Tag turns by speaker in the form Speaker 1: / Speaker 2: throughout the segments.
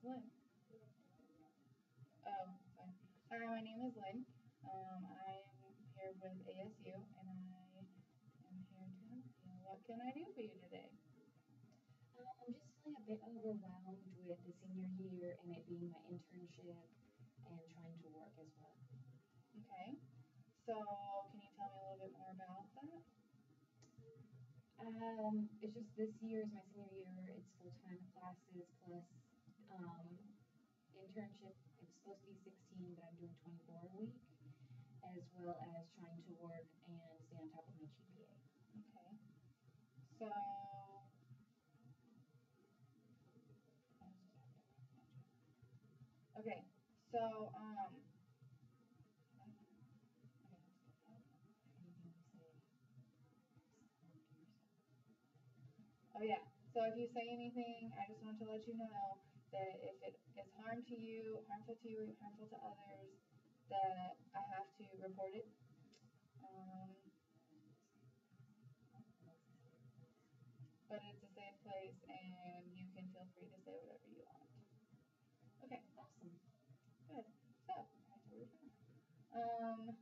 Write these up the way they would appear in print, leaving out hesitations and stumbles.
Speaker 1: Lynn. Oh, sorry. Hi, my name is Lynn. I'm here with ASU, and I am here to help you. What can I do for you today?
Speaker 2: I'm just feeling a bit overwhelmed with the senior year and it being my internship and trying to work as well.
Speaker 1: Okay. So, can you tell me a little bit more about that?
Speaker 2: It's just this year is my senior year. It's full-time classes plus internship. It's supposed to be 16, but I'm doing 24 a week, as well as trying to work and stay on top of my GPA.
Speaker 1: Okay. So, okay. So, oh yeah. So if you say anything, I just want to let you know that if it is harmful to you, harmful to others, that I have to report it. But it's a safe place, and you can feel free to say whatever you want. Okay.
Speaker 2: Awesome.
Speaker 1: Good. Um.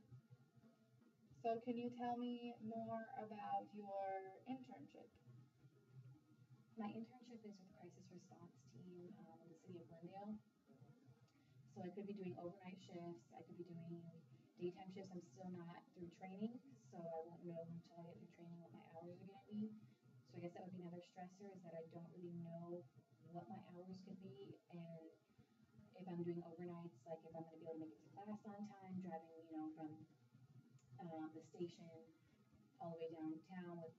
Speaker 1: So can you tell me more about your internship?
Speaker 2: My internship is with the crisis response team in the city of Glendale. So I could be doing overnight shifts. I could be doing daytime shifts. I'm still not through training, so I won't know until I get through training what my hours are going to be. So I guess that would be another stressor, is that I don't really know what my hours could be, and if I'm doing overnights, like if I'm going to be able to make it to class on time, driving, from the station all the way downtown with,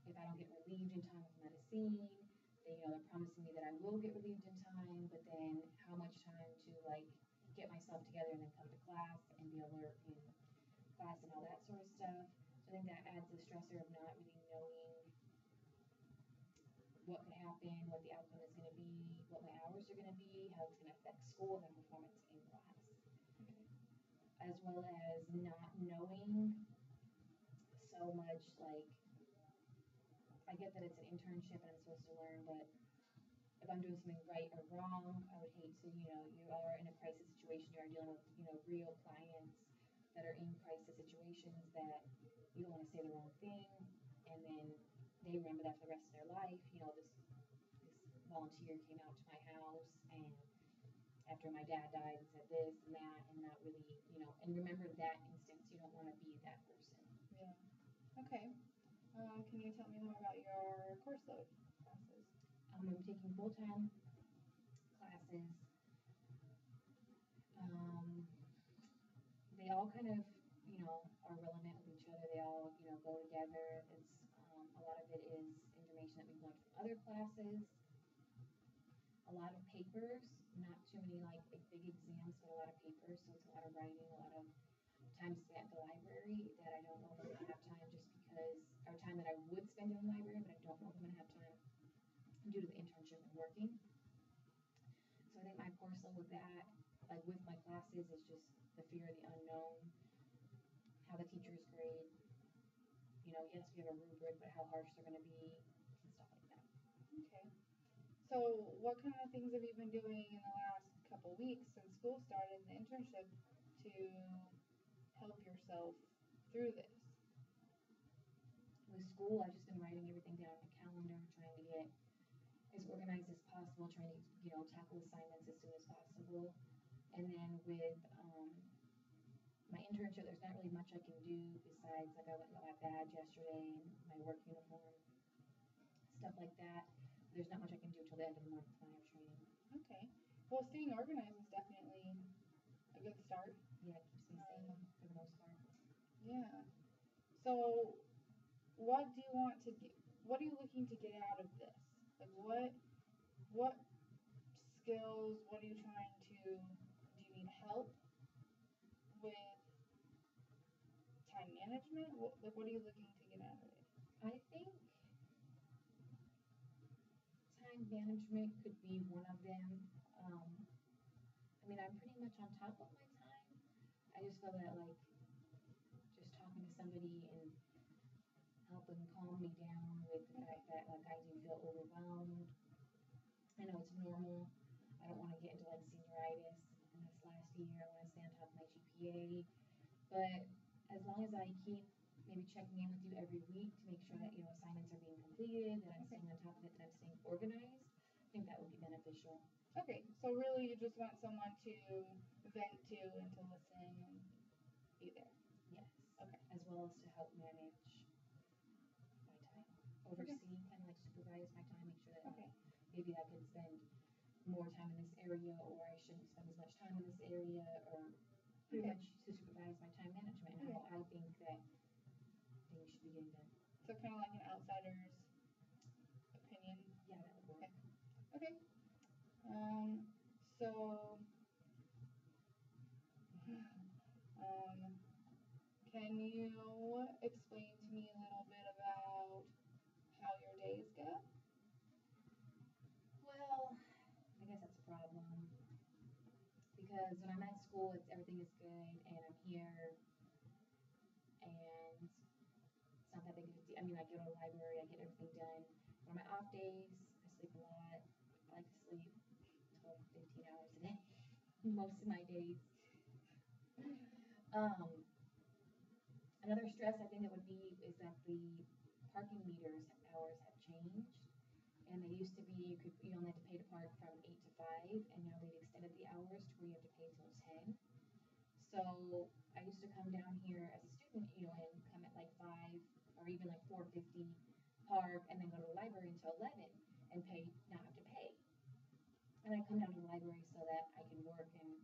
Speaker 2: if I don't get relieved in time with medicine, then, they're promising me that I will get relieved in time, but then how much time to, get myself together and then come to class and be alert in class and all that sort of stuff. So I think that adds the stressor of not really knowing what could happen, what the outcome is going to be, what my hours are going to be, how it's going to affect school and performance in class. As well as not knowing so much, I get that it's an internship and I'm supposed to learn, but if I'm doing something right or wrong, I would hate to, you are in a crisis situation, you are dealing with, real clients that are in crisis situations, that you don't want to say the wrong thing, and then they remember that for the rest of their life. This volunteer came out to my house and after my dad died and said this and that, and not really, and remember that instance. You don't want to be that person.
Speaker 1: Yeah. Okay. Can you tell me more about your course load classes?
Speaker 2: I'm taking full-time classes. They all kind of, are relevant with each other. They all, go together. It's a lot of it is information that we've learned from other classes. A lot of papers, not too many big exams, but a lot of papers. So it's a lot of writing, a lot of time spent at the library that I don't know if I'm going to have time, just because, or time that I would spend in the library, but I don't know if I'm going to have time due to the internship and working. So I think my course load with that, with my classes, is just the fear of the unknown, how the teachers grade. Yes, we have a rubric, but how harsh they're going to be, and stuff like that.
Speaker 1: Okay. So what kind of things have you been doing in the last couple weeks since school started in the internship to help yourself through this?
Speaker 2: With school, I've just been writing everything down on a calendar, trying to get as organized as possible, trying to, tackle assignments as soon as possible. And then with my internship, there's not really much I can do besides, I went and got my badge yesterday and my work uniform, stuff like that. There's not much I can do till the end of the month when I have training.
Speaker 1: Okay. Well, staying organized is definitely a good start.
Speaker 2: Yeah, it keeps me sane for the most part.
Speaker 1: Yeah. So, what do you want to get? What are you looking to get out of this? What skills? What are you trying to? Do you need help with time management? What are you looking to get out of it?
Speaker 2: I think time management could be one of them. I'm pretty much on top of my time. I just feel that just talking to somebody and helping calm me down with the fact that I do feel overwhelmed. I know it's normal. I I don't want to get into like senioritis in this last year. I want to stay on top of my GPA. But as long as I keep maybe checking in with you every week to make sure that, you know, assignments are being completed, that I'm
Speaker 1: Okay.
Speaker 2: staying on top of it, that I'm staying organized, I think that would be beneficial.
Speaker 1: Okay, so really you just want someone to vent to and to listen and be there.
Speaker 2: Yes.
Speaker 1: Okay.
Speaker 2: As well as to help manage my time. Oversee, kind of like supervise my time, make sure that
Speaker 1: Okay.
Speaker 2: maybe I could spend more time in this area, or I shouldn't spend as much time in this area, or pretty
Speaker 1: Okay.
Speaker 2: much to supervise my time management and how I think that things should be getting done.
Speaker 1: So kind of like an outsider's opinion.
Speaker 2: Yeah, that would work.
Speaker 1: Okay. So, can you explain to me a little bit about how your days go?
Speaker 2: Well, I guess that's a problem because when I'm at school, everything is good, and I'm here, and it's not that big of a deal. I mean, I go to the library, I get everything done. But on my off days, I sleep a lot. I like to sleep 12, 15 hours a day, most of my days. Another stress I think it would be is that the parking meters hours have changed, and they used to be you only had to pay to park from 8 to 5, and now they've extended the hours to where you have to pay till 10. So I used to come down here as a student, you know, and come at like 5 or even like 4:50, park, and then go to the library until 11 and not have to pay. And I come down to the library so that I can work and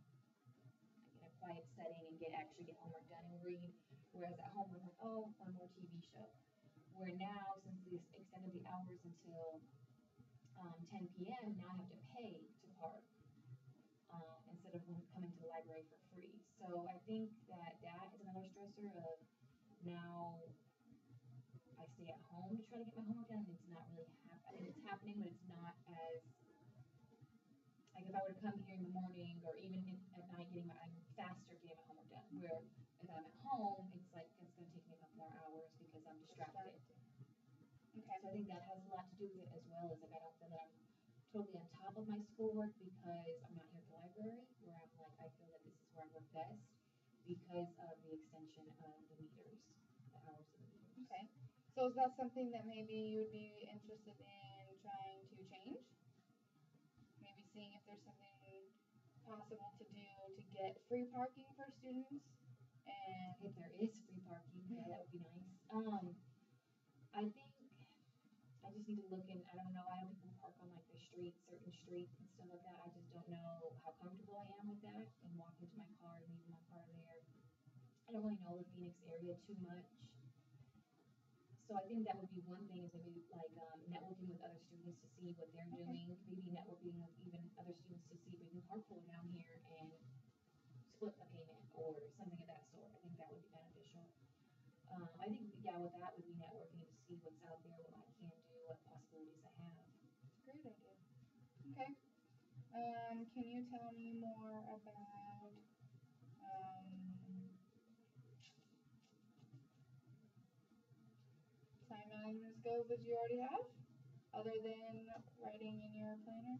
Speaker 2: get a quiet setting and actually get homework done and read. Whereas at home, I'm like, oh, one more TV show. Where now, since they extended the hours until 10 p.m., now I have to pay to park instead of coming to the library for free. So I think that is another stressor of now I stay at home to try to get my homework done, and it's not really happening. I mean, it's happening, but it's not as like if I were to come here in the morning or even at night I'm faster getting my homework done. Where if I'm at home, it's like it's going to take me a couple more hours because I'm distracted.
Speaker 1: Okay.
Speaker 2: So I think that has a lot to do with it as well. Is like I don't feel that I'm totally on top of my schoolwork because I'm not here at the library. Where I'm like I feel that this is where I work best because of the extension of the meters, the hours of the meters.
Speaker 1: Okay. So is that something that maybe you would be interested in trying to change? Maybe seeing if there's something possible to do to get free parking for students? And
Speaker 2: if there is free parking, yeah, that would be nice. I think I just need to look in. I don't know. I know people park on like the streets, certain streets and stuff like that. I just don't know how comfortable I am with that and walking to my car and leaving my car there. I don't really know the Phoenix area too much. So I think that would be one thing is maybe like networking with other students to see what they're doing. Maybe networking with even other students to see if we can carpool down here and split a payment or something of that sort. I think that would be beneficial. I think, with that would be networking to see what's out there, what I can do, what possibilities I have.
Speaker 1: Great idea. Okay. Can you tell me more about time management skills that you already have, other than writing in your planner?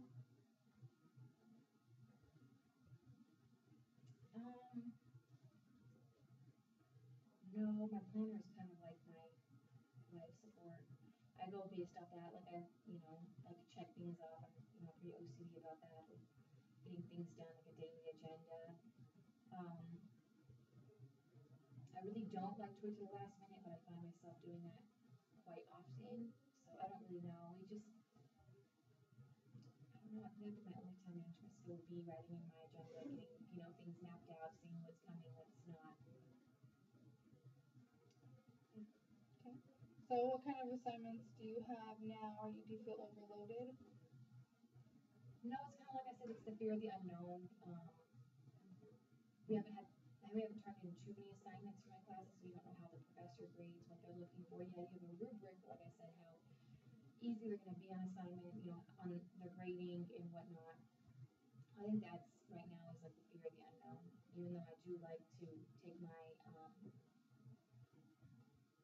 Speaker 2: No, my planner is kind of like my life support. I go based off that, like I, like to check things off. I'm, pretty OCD about that, with getting things done, like a daily agenda. I really don't like to wait to the last minute, but I find myself doing that quite often. So I don't really know. I don't know. I think my only time management skill would be writing in my agenda, getting, things mapped out, seeing what's coming, what's not.
Speaker 1: Okay. So what kind of assignments do you have now? Do you feel overloaded?
Speaker 2: No, it's kind of like I said, it's the fear of the unknown. We haven't turned in too many assignments for my classes, so you don't know how the professor grades, what they're looking for. Yeah, you have a rubric, but like I said, how easy they're going to be on assignment, on their grading and whatnot. I think that's right now is like the fear of the unknown. Even though I do like to take my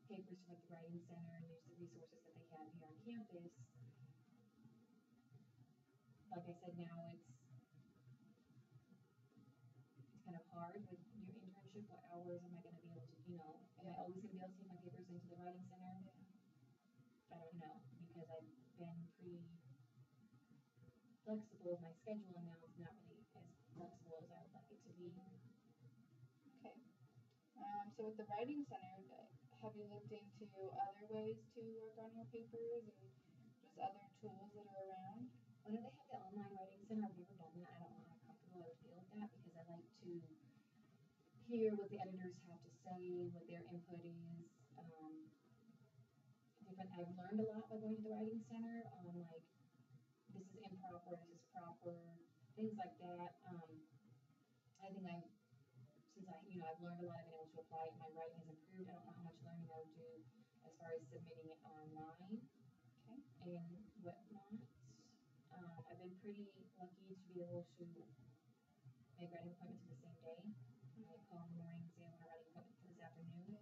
Speaker 2: papers to like the writing center and use the resources that they have here on campus. Like I said, now hard with your internship. What hours am I going to be able to, am I always going to be able to take my papers into the writing center? I don't know, because I've been pretty flexible with my schedule, and now it's not really as flexible as I would like it to be.
Speaker 1: Okay. So with the writing center, have you looked into other ways to work on your papers and just other tools that are around?
Speaker 2: When they have the online writing center, I've never done that. I don't know how comfortable I would feel with that, because I like to hear what the editors have to say, what their input is. I've learned a lot by going to the writing center on like, this is improper, this is proper, things like that. I think since I've learned a lot, I've been able to apply it. My writing has improved. I don't know how much learning I would do as far as submitting it online.
Speaker 1: Okay.
Speaker 2: And whatnot. I've been pretty lucky to be able to make writing appointments the same day. I call in the morning and say I want a writing appointment for this afternoon.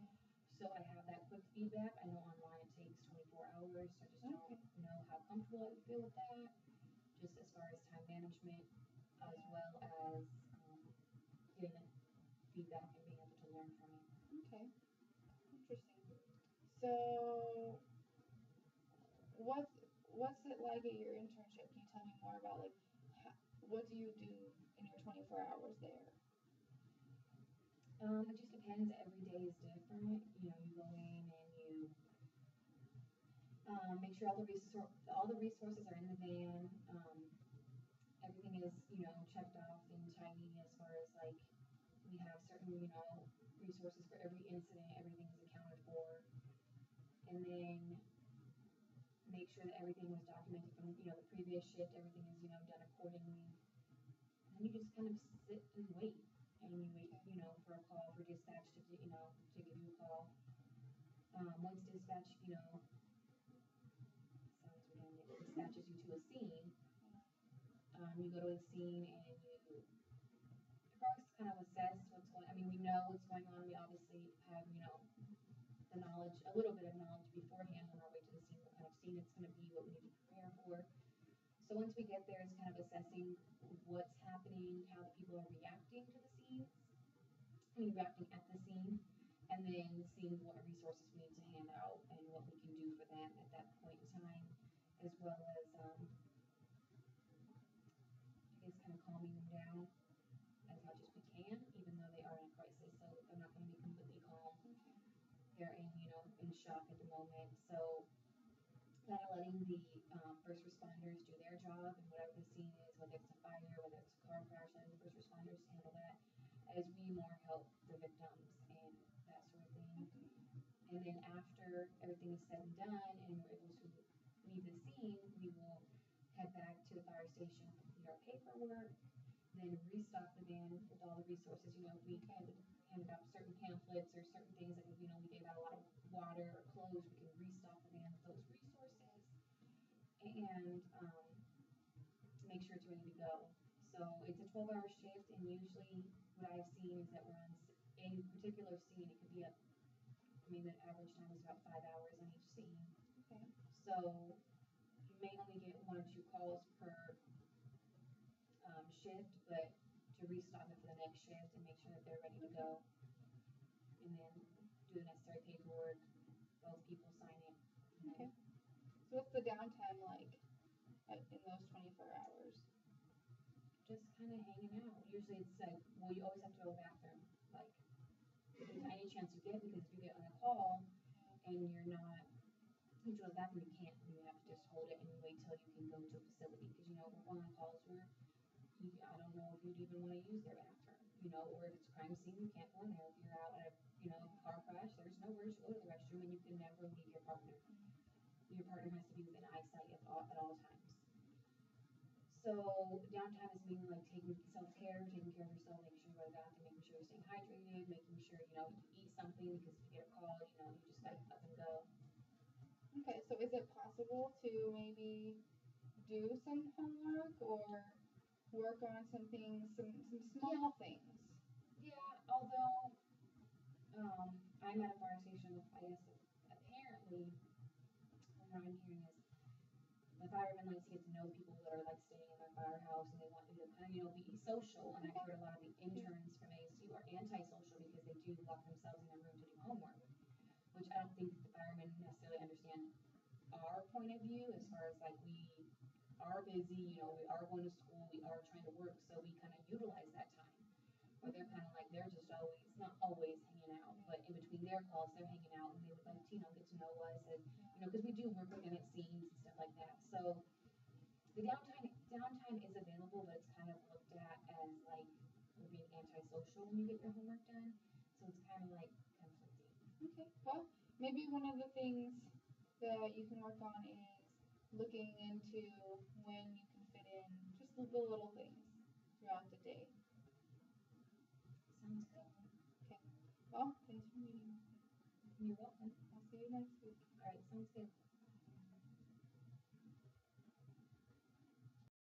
Speaker 2: So I have that quick feedback. I know online it takes 24 hours, so I just don't know how comfortable I would feel with that, just as far as time management, as well as getting feedback and being able to learn from it.
Speaker 1: Okay. Interesting. So what's it like at your internship? Can you tell me more about like what do you do in your 24 hours there?
Speaker 2: It just depends. Every day is different. You go in and you make sure all the resources are in the van. Everything is checked off and tidy as far as like we have certain resources for every incident. Everything is accounted for, and then make sure that everything was documented from the previous shift. Everything is done accordingly. And then you just kind of sit and wait. And you wait, for a call for dispatch to give you a call. Once dispatch, dispatches you to a scene, you go to a scene and you first kind of assess what's going on. I mean, we know what's going on. We obviously have, the knowledge, a little bit of knowledge beforehand on our way to the scene, what kind of scene it's going to be, what we need to prepare for. So once we get there, it's kind of assessing what's happening, how the people are reacting to the scene. Reacting at the scene, and then seeing what resources we need to hand out and what we can do for them at that point in time, as well as kind of calming them down as much as we can, even though they are in a crisis, so they're not going to be completely calm. They're in shock at the moment, so kind of letting the first responders do their job and whatever the scene is, whether it's a fire, whether it's a car crash, letting the first responders handle that, as we more help the victims and that sort of thing. And then after everything is said and done and we're able to leave the scene, we will head back to the fire station, complete our paperwork, then restock the van with all the resources. We handed out certain pamphlets or certain things that we gave out a lot of water or clothes. We can restock the van with those resources and make sure it's ready to go. So it's a 12-hour shift, and usually what I've seen is that we're on a particular scene. It could be the average time is about 5 hours on each scene.
Speaker 1: Okay.
Speaker 2: So you may only get 1 or 2 calls per shift, but to restock it for the next shift and make sure that they're ready to go, and then do the necessary paperwork. Both people sign it.
Speaker 1: Okay. So what's the downtime like in those 24 hours?
Speaker 2: Just kind of hanging out. Usually it's like, well, you always have to go to the bathroom, like any chance you get, because if you get on a call and you're not, you go to the bathroom, you can't. You have to just hold it and wait till you can go to a facility, because we're on calls where I don't know if you'd even want to use their bathroom, or if it's a crime scene, you can't go in there. If you're out at a car crash, there's nowhere to go to the restroom, and you can never leave your partner. Your partner has to be within eyesight at all times. So downtime is meaning like taking self-care, taking care of yourself, making sure you go to the bathroom, making sure you're staying hydrated, making sure you eat something, because if you get a call, you just gotta up and go.
Speaker 1: Okay, so is it possible to maybe do some homework or work on some things, some small things?
Speaker 2: Yeah, although I'm at a fire station, I guess apparently what I'm hearing is the firemen like to get to know the people that are like staying in their firehouse, and they want you to kind of be social. And I've heard a lot of the interns from ASU point of view, as far as like we are busy, you know, we are going to school, we are trying to work, so we kind of utilize that time. Or they're kind of like, they're just always, not always hanging out, but in between their calls, they're hanging out and they would like to, you know, get to know us and, you know, because we do work with them at scenes and stuff like that. So the downtime is available, but it's kind of looked at as like you're being antisocial when you get your homework done. So it's kind of like conflicting.
Speaker 1: Okay. Well, maybe one of the things that you can work on is looking into when you can fit in just the little things throughout the day.
Speaker 2: Sounds good.
Speaker 1: Okay. Well, thanks for meeting.
Speaker 2: You're welcome.
Speaker 1: I'll see you next week.
Speaker 2: All right, sounds good.